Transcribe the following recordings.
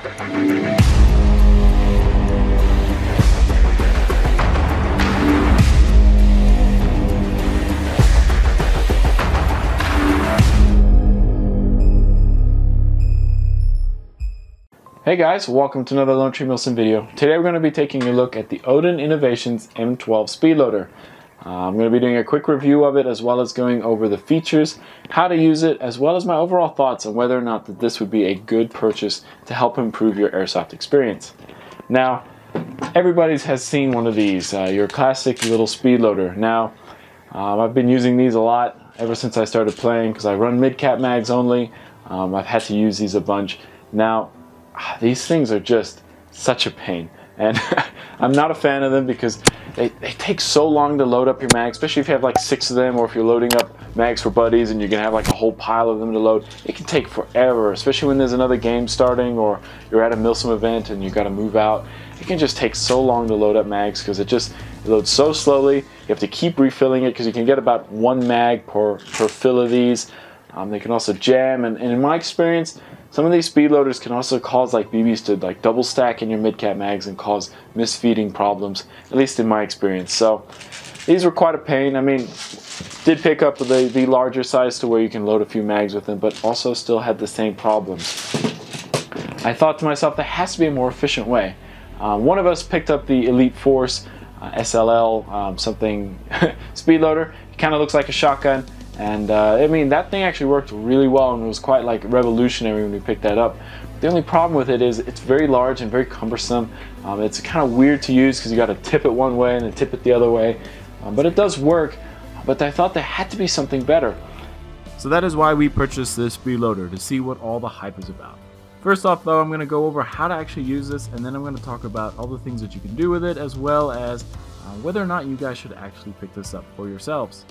Hey guys, welcome to another Tree Milsim video. Today we're going to be taking a look at the Odin Innovations M12 Speedloader. I'm going to be doing a quick review of it as well as going over the features, how to use it, as well as my overall thoughts on whether or not that this would be a good purchase to help improve your airsoft experience. Now, everybody has seen one of these, your classic little speedloader. Now, I've been using these a lot ever since I started playing because I run mid-cap mags only. I've had to use these a bunch. Now, these things are just such a pain, and I'm not a fan of them because they take so long to load up your mags, especially if you have like 6 of them, or if you're loading up mags for buddies and you're gonna have like a whole pile of them to load. It can take forever, especially when there's another game starting or you're at a Milsim event and you got to move out. It can just take so long to load up mags because it loads so slowly. You have to keep refilling it because you can get about 1 mag per fill of these. They can also jam, and in my experience, some of these speedloaders can also cause like BBs to like double stack in your mid-cap mags and cause misfeeding problems, at least in my experience. So these were quite a pain. I mean, did pick up the larger size to where you can load a few mags with them, but also still had the same problems. I thought to myself, there has to be a more efficient way. One of us picked up the Elite Force SLL something speedloader. It kind of looks like a shotgun. And I mean, that thing actually worked really well and it was quite like revolutionary when we picked that up. The only problem with it is it's very large and very cumbersome. It's kind of weird to use because you got to tip it one way and then tip it the other way. But it does work, but I thought there had to be something better. So that is why we purchased this speedloader, to see what all the hype is about. First off though, I'm going to go over how to actually use this, and then I'm going to talk about all the things that you can do with it, as well as whether or not you guys should actually pick this up for yourselves.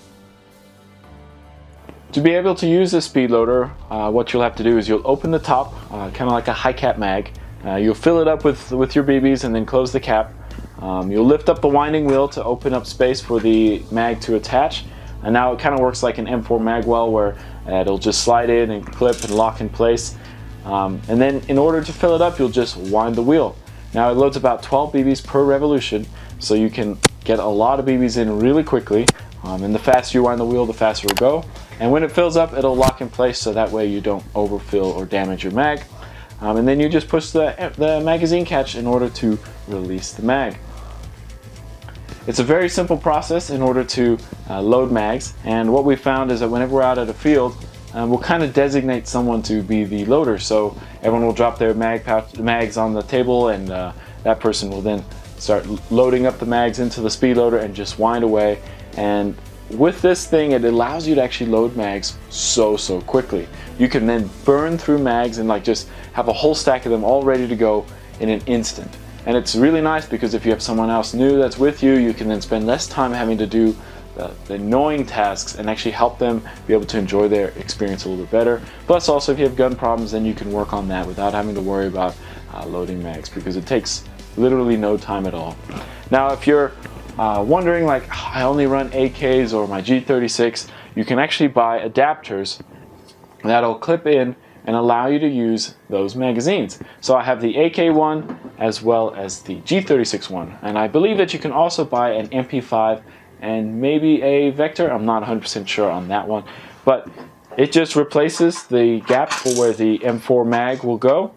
To be able to use this speedloader, what you'll have to do is you'll open the top, kind of like a high cap mag. You'll fill it up with your BBs and then close the cap. You'll lift up the winding wheel to open up space for the mag to attach. And now it kind of works like an M4 mag well, where it'll just slide in and clip and lock in place. And then in order to fill it up, you'll just wind the wheel. Now it loads about 12 BBs per revolution, so you can get a lot of BBs in really quickly. And the faster you wind the wheel, the faster it'll go. And when it fills up, it'll lock in place so that way you don't overfill or damage your mag. And then you just push the magazine catch in order to release the mag. It's a very simple process in order to load mags, and what we found is that whenever we're out at a field, we'll kind of designate someone to be the loader. So everyone will drop their mags on the table, and that person will then start loading up the mags into the speedloader and just wind away. And with this thing, it allows you to actually load mags so quickly. You can then burn through mags and like just have a whole stack of them all ready to go in an instant. And it's really nice because if you have someone else new that's with you, you can then spend less time having to do the annoying tasks and actually help them be able to enjoy their experience a little bit better. Plus also, if you have gun problems, then you can work on that without having to worry about loading mags, because it takes literally no time at all. Now if you're wondering like, I only run AKs or my G36, you can actually buy adapters that'll clip in and allow you to use those magazines. So I have the AK one as well as the G36 one, and I believe that you can also buy an MP5 and maybe a Vector. I'm not 100% sure on that one, but it just replaces the gap for where the M4 mag will go.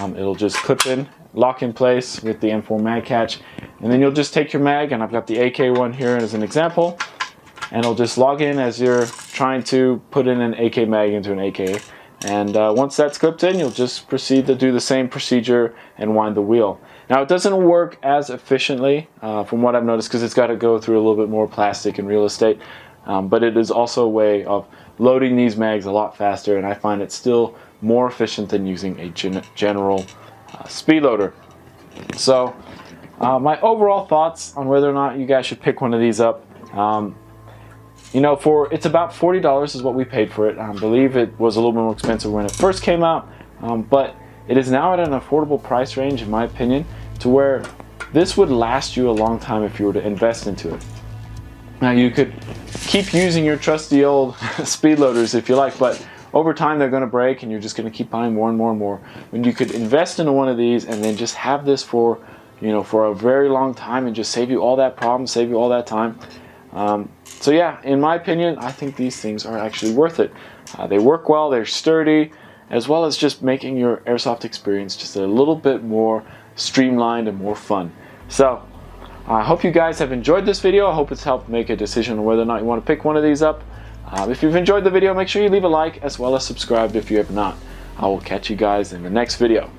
It'll just clip in, lock in place with the M4 mag catch, and then you'll just take your mag, and I've got the AK one here as an example, and it'll just log in as you're trying to put in an AK mag into an AK, and once that's clipped in, you'll just proceed to do the same procedure and wind the wheel. Now it doesn't work as efficiently from what I've noticed, because it's got to go through a little bit more plastic and real estate, but it is also a way of loading these mags a lot faster, and I find it still more efficient than using a general speedloader. So my overall thoughts on whether or not you guys should pick one of these up. You know, it's about $40 is what we paid for it. I believe it was a little bit more expensive when it first came out, but it is now at an affordable price range, in my opinion, to where this would last you a long time if you were to invest into it. Now you could keep using your trusty old speedloaders if you like, but over time they're going to break, and you're just going to keep buying more and more and more. When you could invest into one of these and then just have this for, you know, for a very long time and just save you all that problem, save you all that time. So yeah, in my opinion, I think these things are actually worth it. They work well, they're sturdy, as well as just making your airsoft experience just a little bit more streamlined and more fun. So I hope you guys have enjoyed this video. I hope it's helped make a decision on whether or not you want to pick one of these up. If you've enjoyed the video, make sure you leave a like as well as subscribe if you have not. I will catch you guys in the next video.